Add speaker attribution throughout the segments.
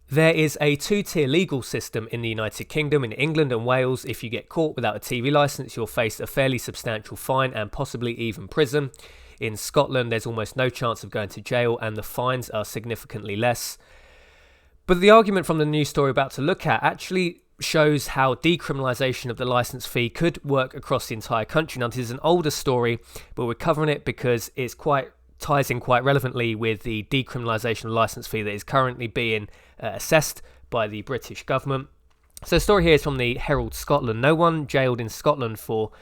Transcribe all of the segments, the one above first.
Speaker 1: There is a two-tier legal system in the United Kingdom. In England and Wales, if you get caught without a TV licence, you'll face a fairly substantial fine and possibly even prison. In Scotland, there's almost no chance of going to jail and the fines are significantly less. But the argument from the news story we're about to look at actually shows how decriminalisation of the licence fee could work across the entire country. Now, this is an older story, but we're covering it because it's ties in quite relevantly with the decriminalisation of the licence fee that is currently being assessed by the British government. So the story here is from the Herald Scotland. No one jailed in Scotland for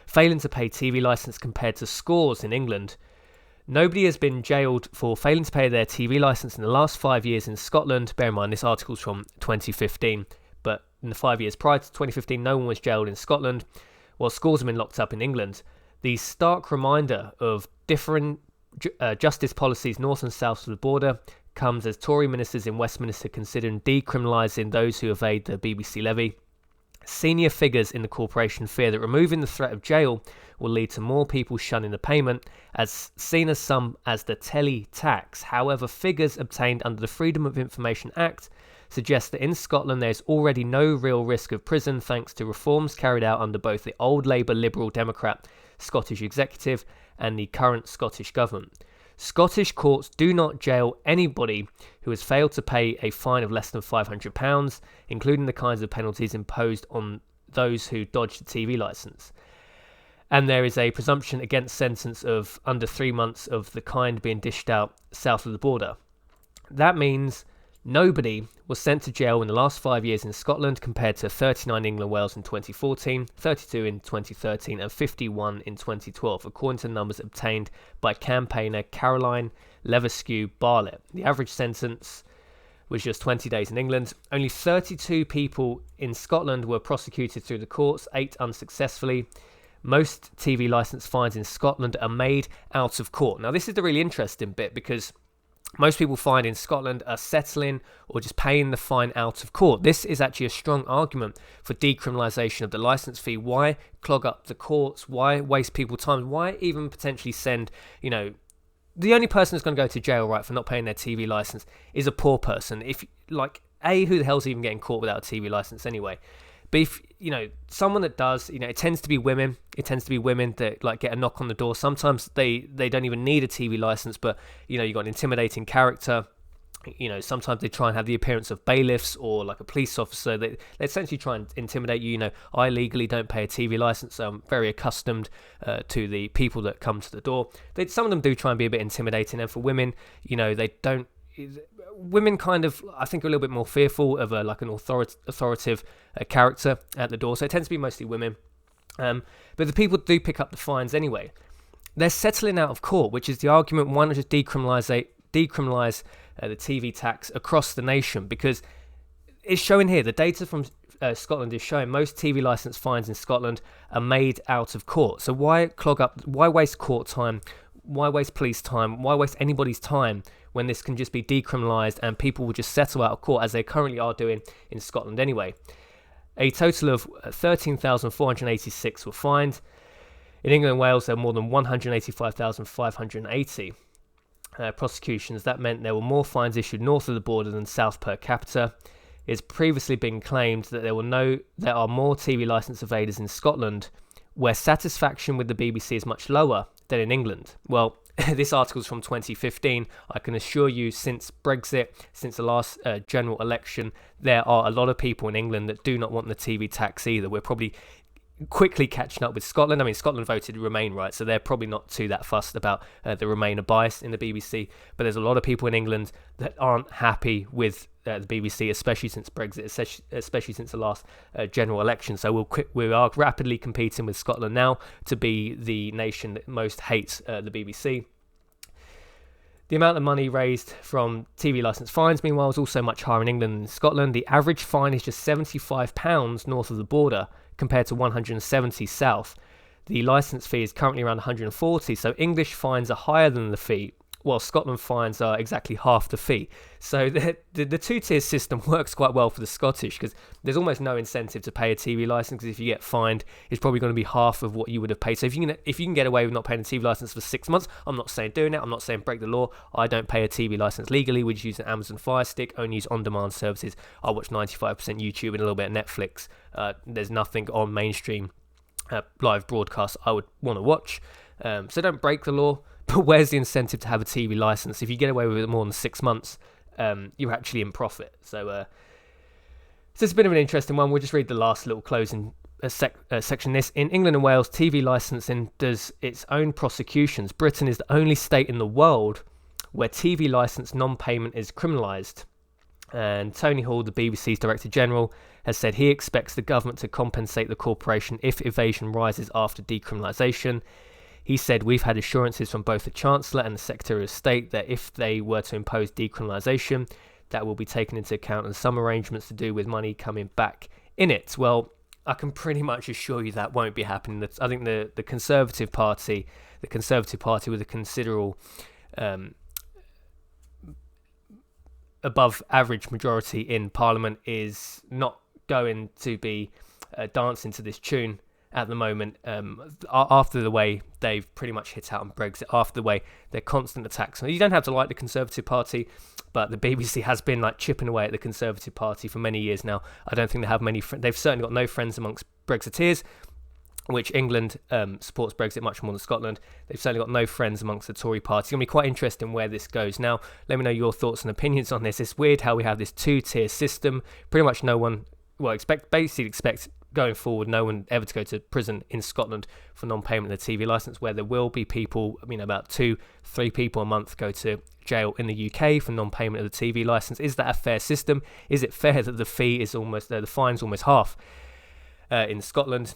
Speaker 1: failing to pay TV licence compared to scores in England. Nobody has been jailed for failing to pay their TV licence in the last 5 years in Scotland. Bear in mind, this article's from 2015, but in the 5 years prior to 2015, no one was jailed in Scotland, while scores have been locked up in England. The stark reminder of different justice policies north and south of the border comes as Tory ministers in Westminster considering decriminalising those who evade the BBC levy. Senior figures in the corporation fear that removing the threat of jail will lead to more people shunning the payment, as seen as some as the telly tax. However, figures obtained under the Freedom of Information Act suggest that in Scotland there is already no real risk of prison thanks to reforms carried out under both the old Labour Liberal Democrat Scottish Executive and the current Scottish Government. Scottish courts do not jail anybody who has failed to pay a fine of less than £500, including the kinds of penalties imposed on those who dodge the TV licence. And there is a presumption against sentence of under 3 months of the kind being dished out south of the border. That means nobody was sent to jail in the last 5 years in Scotland compared to 39 in England and Wales in 2014, 32 in 2013 and 51 in 2012, according to numbers obtained by campaigner Caroline Leverskew Barlett. The average sentence was just 20 days in England. Only 32 people in Scotland were prosecuted through the courts, 8 unsuccessfully. Most TV licence fines in Scotland are made out of court. Now, this is the really interesting bit because most people find in Scotland are settling or just paying the fine out of court. This is actually a strong argument for decriminalisation of the licence fee. Why clog up the courts? Why waste people's time? Why even potentially send, the only person that's going to go to jail, right, for not paying their TV licence is a poor person. If, who the hell's even getting caught without a TV licence anyway? But if, someone that does, it tends to be women. It tends to be women that get a knock on the door. Sometimes they don't even need a TV license, but, you've got an intimidating character. Sometimes they try and have the appearance of bailiffs or like a police officer. They essentially try and intimidate you. I legally don't pay a TV license, so I'm very accustomed to the people that come to the door. Some of them do try and be a bit intimidating. And for women, they don't. Women kind of, I think, are a little bit more fearful of an authoritative character at the door. So it tends to be mostly women. But the people do pick up the fines anyway. They're settling out of court, which is the argument. Why not just decriminalise the TV tax across the nation? Because it's showing here, the data from Scotland is showing most TV licence fines in Scotland are made out of court. So why waste court time? Why waste police time? Why waste anybody's time when this can just be decriminalised and people will just settle out of court as they currently are doing in Scotland anyway? A total of 13,486 were fined. In England and Wales, there were more than 185,580 prosecutions. That meant there were more fines issued north of the border than south per capita. It's previously been claimed that there are more TV licence evaders in Scotland, where satisfaction with the BBC is much lower than in England. Well, this article is from 2015. I can assure you, since Brexit, since the last general election, there are a lot of people in England that do not want the TV tax either. We're probably quickly catching up with Scotland. I mean, Scotland voted Remain, right? So they're probably not too that fussed about the Remainer bias in the BBC. But there's a lot of people in England that aren't happy with the BBC, especially since Brexit, especially since the last general election. So we are rapidly competing with Scotland now to be the nation that most hates the BBC. The amount of money raised from TV licence fines, meanwhile, is also much higher in England than Scotland. The average fine is just £75 north of the border, compared to 170 south. The licence fee is currently around 140, so English fines are higher than the fee while Scotland fines are exactly half the fee. So the two-tier system works quite well for the Scottish, because there's almost no incentive to pay a TV license, because if you get fined, it's probably going to be half of what you would have paid. So if you can get away with not paying a TV license for 6 months, I'm not saying doing it, I'm not saying break the law. I don't pay a TV license legally. We just use an Amazon Fire Stick, only use on-demand services. I watch 95% YouTube and a little bit of Netflix. There's nothing on mainstream live broadcasts I would want to watch. So don't break the law. But where's the incentive to have a TV license? If you get away with it more than 6 months, you're actually in profit. So it's a bit of an interesting one. We'll just read the last little closing section. This: in England and Wales, TV licensing does its own prosecutions. Britain is the only state in the world where TV license non-payment is criminalised. And Tony Hall, the BBC's Director General, has said he expects the government to compensate the corporation if evasion rises after decriminalisation. He said, "We've had assurances from both the Chancellor and the Secretary of State that if they were to impose decriminalisation, that will be taken into account, and some arrangements to do with money coming back in it." Well, I can pretty much assure you that won't be happening. I think the Conservative Party with a considerable above average majority in Parliament is not going to be dancing to this tune at the moment, after the way they've pretty much hit out on Brexit, after the way their constant attacks. You don't have to like the Conservative Party, but the BBC has been like chipping away at the Conservative Party for many years now. I don't think they have many they've certainly got no friends amongst Brexiteers, which England supports Brexit much more than Scotland. They've certainly got no friends amongst the Tory party. It's going to be quite interesting where this goes. Now, let me know your thoughts and opinions on this. It's weird how we have this two-tier system. Pretty much no one, expect going forward, no one ever to go to prison in Scotland for non-payment of the TV license, where there will be people, about 2-3 people a month go to jail in the UK for non-payment of the TV license. Is that a fair system? Is it fair that the fine's almost half in Scotland?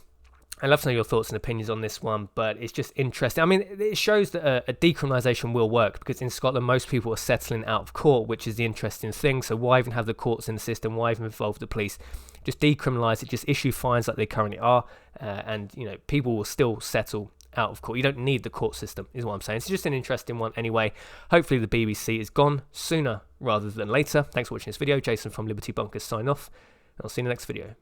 Speaker 1: I'd love to know your thoughts and opinions on this one, but it's just interesting. It shows that a decriminalisation will work, because in Scotland, most people are settling out of court, which is the interesting thing. So why even have the courts in the system? Why even involve the police? Just decriminalise it, just issue fines like they currently are, and people will still settle out of court. You don't need the court system, is what I'm saying. It's just an interesting one anyway. Hopefully the BBC is gone sooner rather than later. Thanks for watching this video. Jason from Liberty Bunkers sign off. I'll see you in the next video.